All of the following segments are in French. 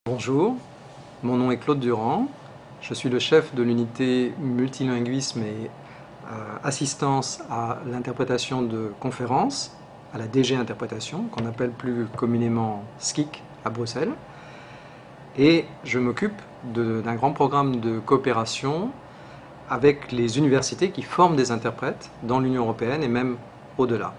Bonjour, mon nom est Claude Durand, je suis le chef de l'unité multilinguisme et assistance à l'interprétation de conférences, à la DG Interprétation, qu'on appelle plus communément SCIC à Bruxelles. Et je m'occupe d'un grand programme de coopération avec les universités qui forment des interprètes dans l'Union européenne et même au-delà.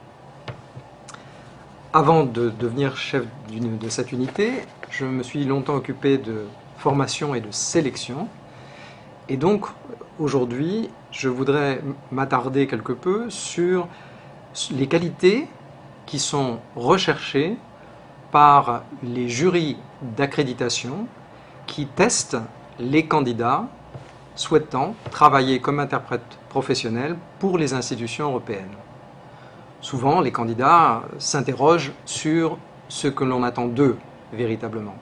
Avant de devenir chef de cette unité, je me suis longtemps occupé de formation et de sélection. Et donc, aujourd'hui, je voudrais m'attarder quelque peu sur les qualités qui sont recherchées par les jurys d'accréditation qui testent les candidats souhaitant travailler comme interprète professionnel pour les institutions européennes. Souvent, les candidats s'interrogent sur ce que l'on attend d'eux véritablement.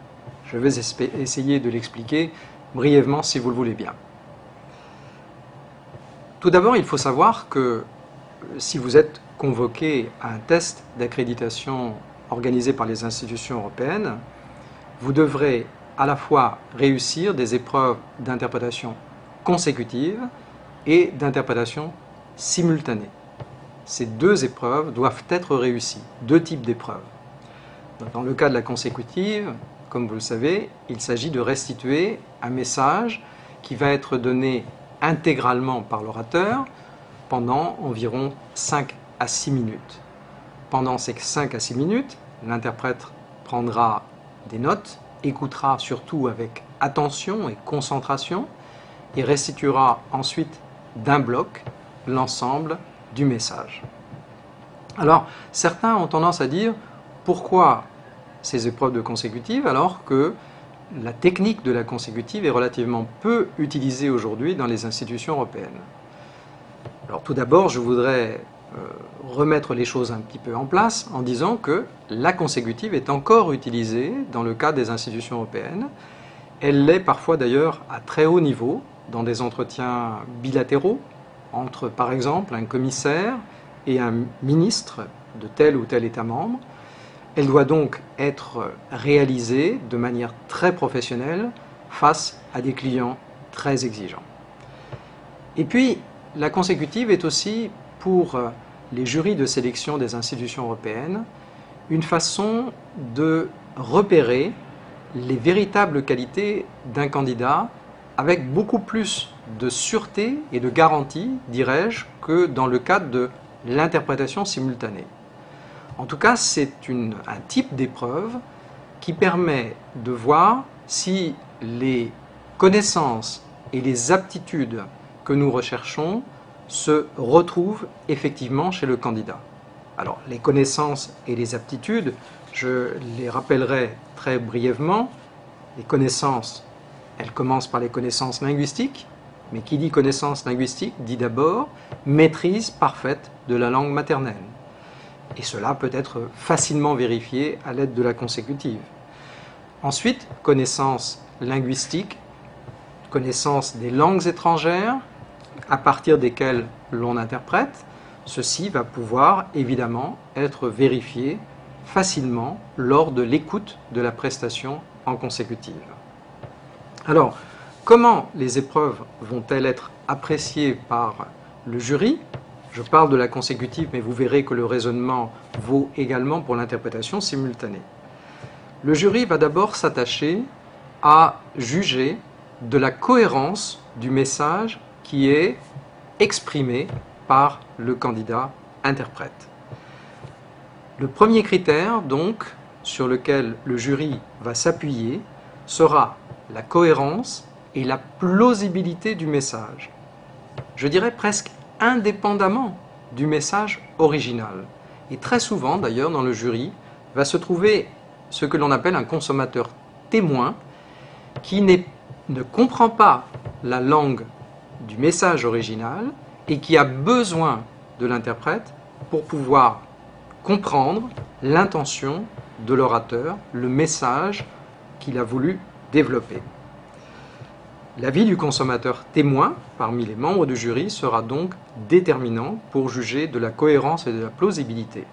Je vais essayer de l'expliquer brièvement si vous le voulez bien. Tout d'abord, il faut savoir que si vous êtes convoqué à un test d'accréditation organisé par les institutions européennes, vous devrez à la fois réussir des épreuves d'interprétation consécutive et d'interprétation simultanée. Ces deux épreuves doivent être réussies, deux types d'épreuves. Dans le cas de la consécutive, comme vous le savez, il s'agit de restituer un message qui va être donné intégralement par l'orateur pendant environ 5 à 6 minutes. Pendant ces 5 à 6 minutes, l'interprète prendra des notes, écoutera surtout avec attention et concentration et restituera ensuite d'un bloc l'ensemble du message. Alors, certains ont tendance à dire pourquoi ces épreuves de consécutive alors que la technique de la consécutive est relativement peu utilisée aujourd'hui dans les institutions européennes. Alors tout d'abord, je voudrais remettre les choses un petit peu en place en disant que la consécutive est encore utilisée dans le cadre des institutions européennes. Elle l'est parfois d'ailleurs à très haut niveau dans des entretiens bilatéraux entre, par exemple, un commissaire et un ministre de tel ou tel État membre. Elle doit donc être réalisée de manière très professionnelle face à des clients très exigeants. Et puis, la consécutive est aussi, pour les jurys de sélection des institutions européennes, une façon de repérer les véritables qualités d'un candidat avec beaucoup plus de sûreté et de garantie, dirais-je, que dans le cadre de l'interprétation simultanée. En tout cas, c'est un type d'épreuve qui permet de voir si les connaissances et les aptitudes que nous recherchons se retrouvent effectivement chez le candidat. Alors, les connaissances et les aptitudes, je les rappellerai très brièvement. Les connaissances, elles commencent par les connaissances linguistiques, mais qui dit connaissance linguistique dit d'abord maîtrise parfaite de la langue maternelle. Et cela peut être facilement vérifié à l'aide de la consécutive. Ensuite, connaissance linguistique, connaissance des langues étrangères à partir desquelles l'on interprète. Ceci va pouvoir évidemment être vérifié facilement lors de l'écoute de la prestation en consécutive. Alors, comment les épreuves vont-elles être appréciées par le jury ? Je parle de la consécutive, mais vous verrez que le raisonnement vaut également pour l'interprétation simultanée. Le jury va d'abord s'attacher à juger de la cohérence du message qui est exprimé par le candidat interprète. Le premier critère, donc, sur lequel le jury va s'appuyer, sera la cohérence et la plausibilité du message. Je dirais presque indépendamment du message original. Et très souvent, d'ailleurs, dans le jury, va se trouver ce que l'on appelle un consommateur témoin qui ne comprend pas la langue du message original et qui a besoin de l'interprète pour pouvoir comprendre l'intention de l'orateur, le message qu'il a voulu développer. L'avis du consommateur témoin parmi les membres du jury sera donc déterminant pour juger de la cohérence et de la plausibilité.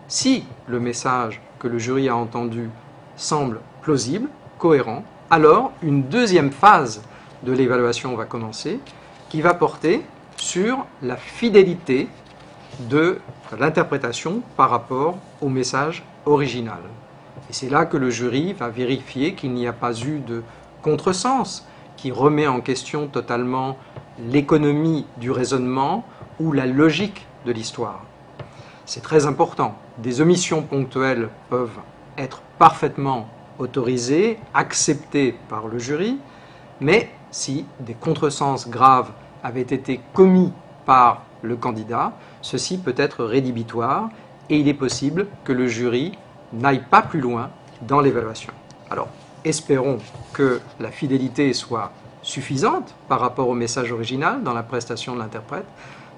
Si le message que le jury a entendu semble plausible, cohérent, alors une deuxième phase de l'évaluation va commencer, qui va porter sur la fidélité de l'interprétation par rapport au message original. Et c'est là que le jury va vérifier qu'il n'y a pas eu de contresens qui remet en question totalement l'économie du raisonnement ou la logique de l'histoire. C'est très important. Des omissions ponctuelles peuvent être parfaitement autorisées, acceptées par le jury, mais si des contresens graves avaient été commis par le candidat, ceci peut être rédhibitoire et il est possible que le jury n'aille pas plus loin dans l'évaluation. Alors, espérons que la fidélité soit suffisante par rapport au message original dans la prestation de l'interprète.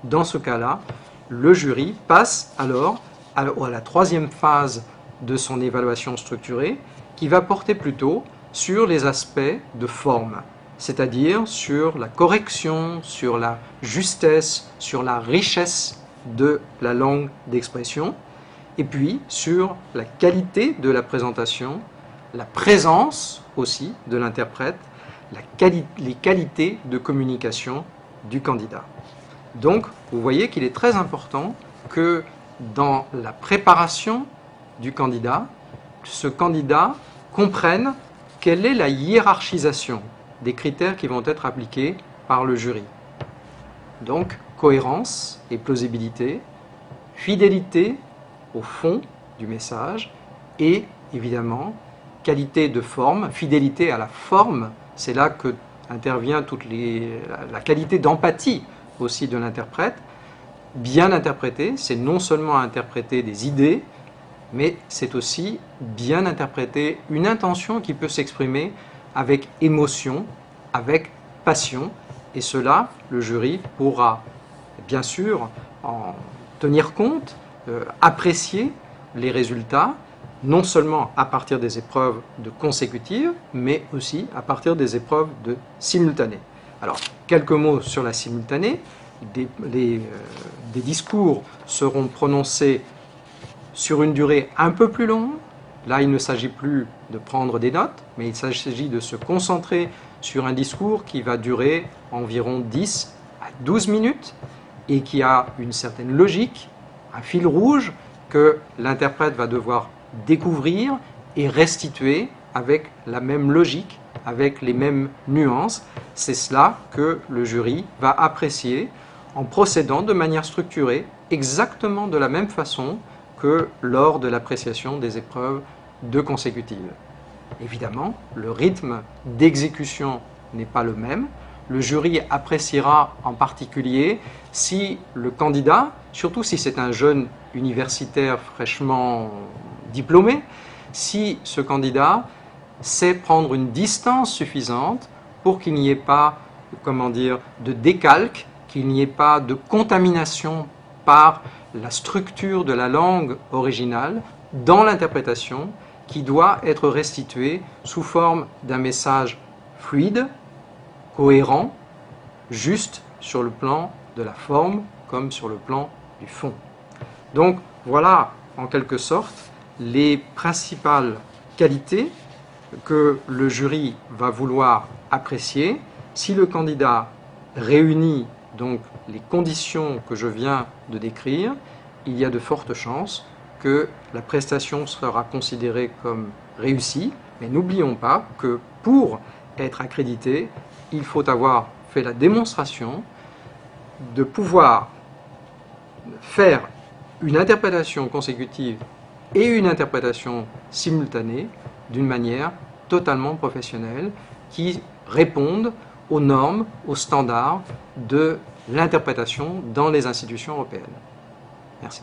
Dans ce cas-là, le jury passe alors à la troisième phase de son évaluation structurée qui va porter plutôt sur les aspects de forme, c'est-à-dire sur la correction, sur la justesse, sur la richesse de la langue d'expression, et puis sur la qualité de la présentation, la présence aussi de l'interprète, les qualités de communication du candidat. Donc, vous voyez qu'il est très important que dans la préparation du candidat, ce candidat comprenne quelle est la hiérarchisation des critères qui vont être appliqués par le jury. Donc, cohérence et plausibilité, fidélité au fond du message et, évidemment, qualité de forme, fidélité à la forme. C'est là que intervient la qualité d'empathie aussi de l'interprète. Bien interpréter, c'est non seulement interpréter des idées, mais c'est aussi bien interpréter une intention qui peut s'exprimer avec émotion, avec passion, et cela, le jury pourra bien sûr en tenir compte, apprécier les résultats, non seulement à partir des épreuves de consécutives, mais aussi à partir des épreuves de simultanées. Alors, quelques mots sur la simultanée. Des discours seront prononcés sur une durée un peu plus longue. Là, il ne s'agit plus de prendre des notes, mais il s'agit de se concentrer sur un discours qui va durer environ 10 à 12 minutes et qui a une certaine logique, un fil rouge que l'interprète va devoir découvrir et restituer avec la même logique, avec les mêmes nuances. C'est cela que le jury va apprécier en procédant de manière structurée, exactement de la même façon que lors de l'appréciation des épreuves de consécutives. Évidemment, le rythme d'exécution n'est pas le même. Le jury appréciera en particulier si le candidat, surtout si c'est un jeune universitaire fraîchement diplômé, si ce candidat sait prendre une distance suffisante pour qu'il n'y ait pas, de décalque, qu'il n'y ait pas de contamination par la structure de la langue originale dans l'interprétation qui doit être restituée sous forme d'un message fluide, cohérent, juste sur le plan de la forme comme sur le plan du fond. Donc voilà en quelque sorte les principales qualités que le jury va vouloir apprécier. Si le candidat réunit donc les conditions que je viens de décrire, il y a de fortes chances que la prestation sera considérée comme réussie. Mais n'oublions pas que pour être accrédité, il faut avoir fait la démonstration de pouvoir faire une interprétation consécutive et une interprétation simultanée d'une manière totalement professionnelle qui répondent aux normes, aux standards de l'interprétation dans les institutions européennes. Merci.